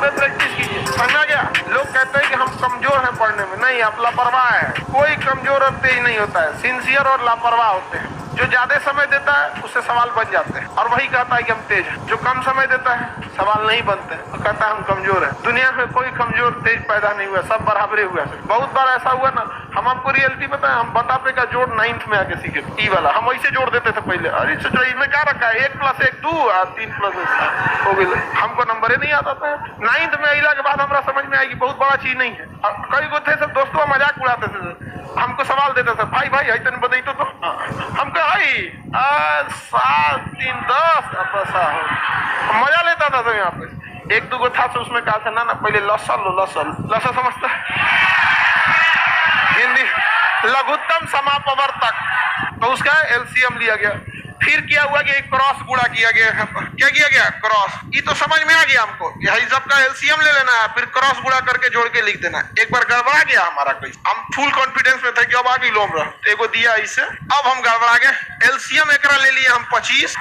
पे प्रैक्टिस कीजिए, समझा गया। लोग कहते हैं कि हम कमजोर हैं पढ़ने में, नहीं, आप लापरवाह है। कोई कमजोर और तेज नहीं होता है, सिंसियर और लापरवाह होते हैं। जो ज्यादा समय देता है उससे सवाल बन जाते हैं, और वही कहता है कि हम तेज हैं। जो कम समय देता है सवाल नहीं बनते हैं, तो कहता है हम कमजोर हैं। दुनिया में कोई कमजोर तेज पैदा नहीं हुआ, सब बराबरे हुआ है। बहुत बार ऐसा हुआ ना, हम आपको रियलिटी बताएं, हम बतापे का जोड़ 9th में आके सीखे, ई वाला हम वैसे जोड़ देते थे पहले। अरे सोचो इसमें क्या रखा है, 1 + 1 2 और 3 + 1 7 हो गए। हमको नंबर ही नहीं आता था। 9th में अला के बाद हमारा समझ में आएगी बहुत बड़ा चीज नहीं है। कई को थे सब दोस्तों मजाक उड़ाते थे, हमको सवाल देते थे, भाई भाई ऐसा बताई तो हमको आई 7 3 10 मजा लेता था। तो यहाँ पे 1 2 गो था, तो उसमें कहा था ना पहले लसल समझता हिंदी लघुत्तम समापवर्तक, तो उसका एलसीएम लिया गया। फिर क्या हुआ कि क्रॉस गुणा किया गया। क्या किया गया? क्रॉस। ये तो समझ में आ गया हमको, यही सबका एलसीएम ले लेना है, फिर क्रॉस गुणा करके जोड़ के लिख देना। एक बार गड़बड़ा गया हमारा कोई, हम फुल कॉन्फिडेंस में थे कि अब आगे लो एगो दिया इसे, अब हम गड़बड़ा गए। एलसीएम एकरा ले लिए हम 25,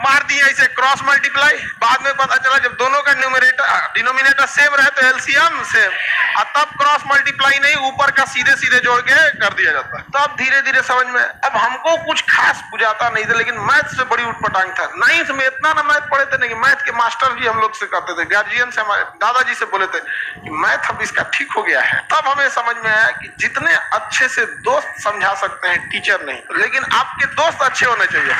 मार दिया इसे क्रॉस मल्टीप्लाई। बाद में पता चला जब दोनों का डिनोमिनेटर सेम रहे तो एलसीएम सेम, और तब क्रॉस मल्टीप्लाई नहीं, ऊपर का सीधे सीधे जोड़ के कर दिया जाता है। तब धीरे धीरे समझ में। अब हमको कुछ खास बुझाता नहीं था, लेकिन मैथ से बड़ी उठपटांग था। 9th में इतना ना मैथ पढ़े थे, नहीं मैथ के मास्टर जी हम लोग से कहते थे, गार्जियन से, हमारे दादाजी से बोले थे कि मैथ अब इसका ठीक हो गया है। तब हमें समझ में आया कि जितने अच्छे से दोस्त समझा सकते हैं टीचर नहीं, लेकिन आपके दोस्त अच्छे होने चाहिए।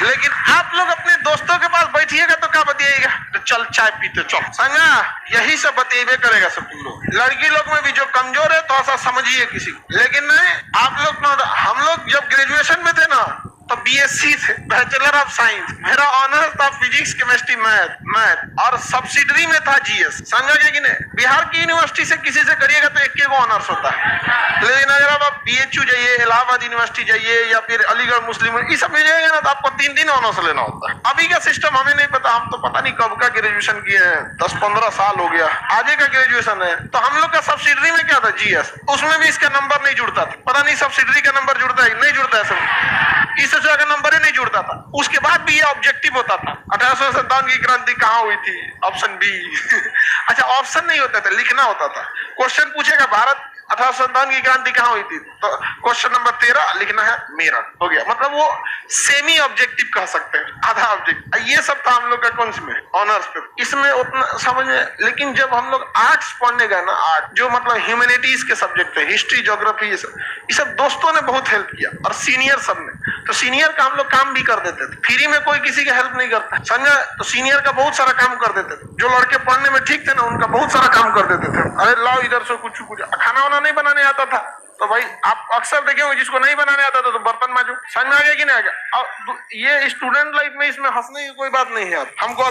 लेकिन आप लोग अपने दोस्तों के पास बैठिएगा तो क्या बतियाएगा, तो चल चाय पीते चल, समझा, यही सब बतिएबे करेगा सब लोग। लड़की लोग में भी जो कमजोर है तो ऐसा समझिए किसी को, लेकिन नहीं आप लोग ना। हम लोग जब ग्रेजुएशन में थे ना तो बीएससी थे, बैचलर ऑफ साइंस, मेरा ऑनर्स था फिजिक्स केमिस्ट्री मैथ और सब्सिडरी में था जीएस, समझा कि नहीं। बिहार की यूनिवर्सिटी से किसी से करिएगा तो 1 को ऑनर्स होता है, लेकिन अगर आप बीएचयू जाइए, इलाहाबाद यूनिवर्सिटी जाइए, या फिर अलीगढ़ मुस्लिम, ये सब में जाएगा ना तो आपको 3 ऑनर्स लेना होता है। अभी का सिस्टम हमें नहीं पता, हम तो पता नहीं कब का ग्रेजुएशन किए हैं, 10-15 साल हो गया, आगे का ग्रेजुएशन है। तो हम लोग का सब्सिडरी में क्या था, जीएस, उसमें भी इसका नंबर नहीं जुड़ता था। पता नहीं सब्सिडरी का नंबर जुड़ता है नहीं जुड़ता है, सब इससे का नंबर ही नहीं जुड़ता था। उसके बाद भी ये ऑब्जेक्टिव होता था, 1857 की क्रांति कहाँ हुई थी, ऑप्शन बी अच्छा ऑप्शन नहीं होता था, लिखना होता था। क्वेश्चन पूछेगा भारत 1857 की क्रांति कहाँ हुई थी, तो क्वेश्चन नंबर 13 लिखना है मेरठ, हो गया। मतलब वो सेमी ऑब्जेक्टिव कह सकते हैं, आधा ऑब्जेक्ट। ये सब था हम लोग का कौन सी में, ऑनर्स पे, इसमें उतना समझ में। लेकिन जब हम लोग आर्ट्स पढ़ने गए ना, आर्ट जो मतलब ह्यूमैनिटीज के सब्जेक्ट थे, हिस्ट्री ज्योग्राफी, ये सब दोस्तों ने बहुत हेल्प किया, और सीनियर सब ने। तो सीनियर का हम लोग काम भी कर देते थे, फ्री में कोई किसी की हेल्प नहीं करता, समझा। तो सीनियर का बहुत सारा काम कर देते थे। जो लड़के पढ़ने में ठीक थे ना, उनका बहुत सारा काम कर देते थे। अरे लाओ इधर से कुछ खाना वाना नहीं बनाने आता था तो भाई आप अक्सर देखे होंगे, जिसको नहीं बनाने आता था तो बर्तन मांजो, समझ में आ गया कि नहीं आ गया। और ये स्टूडेंट लाइफ में इसमें हंसने की कोई बात नहीं है। हमको